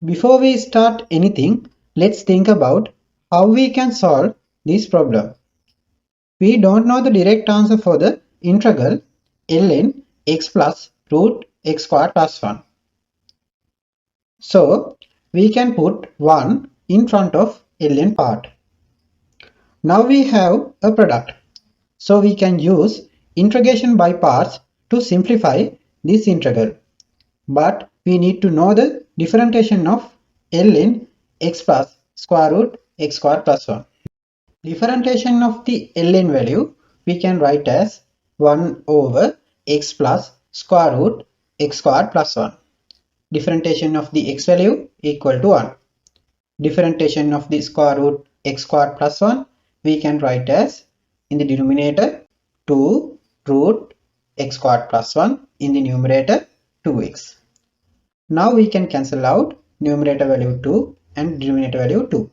Before we start anything, let's think about how we can solve this problem. We don't know the direct answer for the integral ln x plus root x squared plus 1. So we can put 1 in front of ln part. Now we have a product. So we can use integration by parts to simplify this integral. But we need to know the differentiation of ln x plus square root x squared plus 1. Differentiation of the ln value we can write as 1 over x plus square root x squared plus 1. Differentiation of the x value equal to 1. Differentiation of the square root x squared plus 1 we can write as in the denominator 2 root x squared plus 1, in the numerator 2x. Now we can cancel out numerator value 2 and denominator value 2.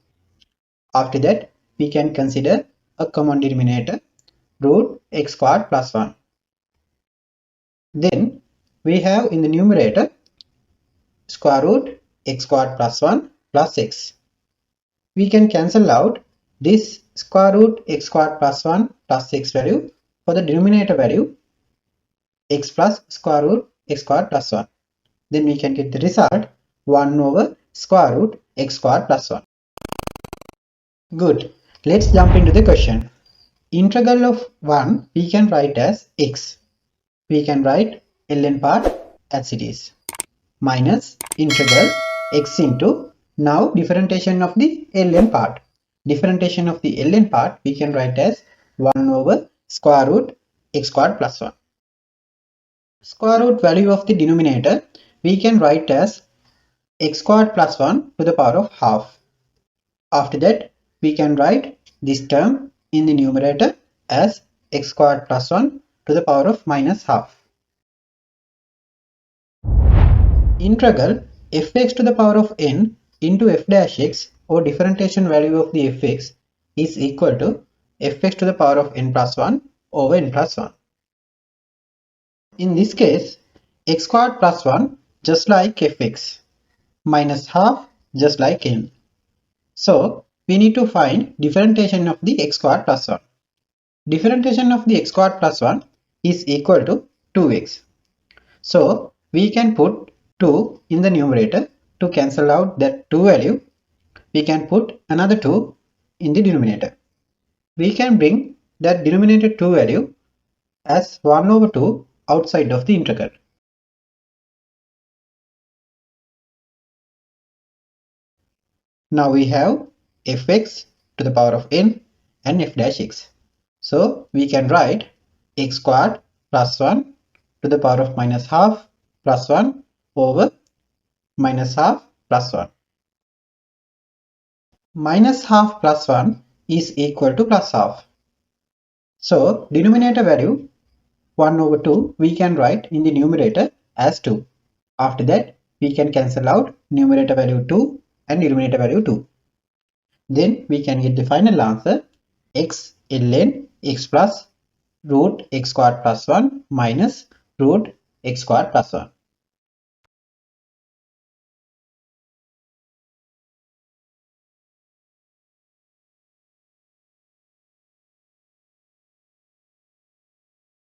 After that we can consider a common denominator root x squared plus 1. Then we have in the numerator square root x squared plus 1 plus x. We can cancel out this square root x squared plus 1 plus x value for the denominator value x plus square root x squared plus 1. Then we can get the result 1 over square root x squared plus 1. Good. Let's jump into the question. Integral of 1 we can write as x. We can write ln part as it is minus integral x into now differentiation of the ln part. Differentiation of the ln part we can write as 1 over square root x squared plus 1. Square root value of the denominator we can write as x squared plus 1 to the power of half. After that we can write this term in the numerator as x squared plus 1 to the power of minus half. Integral fx to the power of n into f dash x or differentiation value of the fx is equal to fx to the power of n plus 1 over n plus 1. In this case, x squared plus 1 just like fx minus half just like n. So we need to find differentiation of the x squared plus 1. Differentiation of the x squared plus 1 is equal to 2x. So we can put 2 in the numerator to cancel out that 2 value. We can put another 2 in the denominator. We can bring that denominator 2 value as 1 over 2 outside of the integral. Now we have fx to the power of n and f dash x. So we can write x squared plus 1 to the power of minus half plus 1 over minus half plus 1. Minus half plus 1 is equal to plus half. So denominator value 1 over 2 we can write in the numerator as 2. After that we can cancel out numerator value 2 and denominator value 2. Then we can get the final answer x ln x plus root x squared plus 1 minus root x squared plus 1.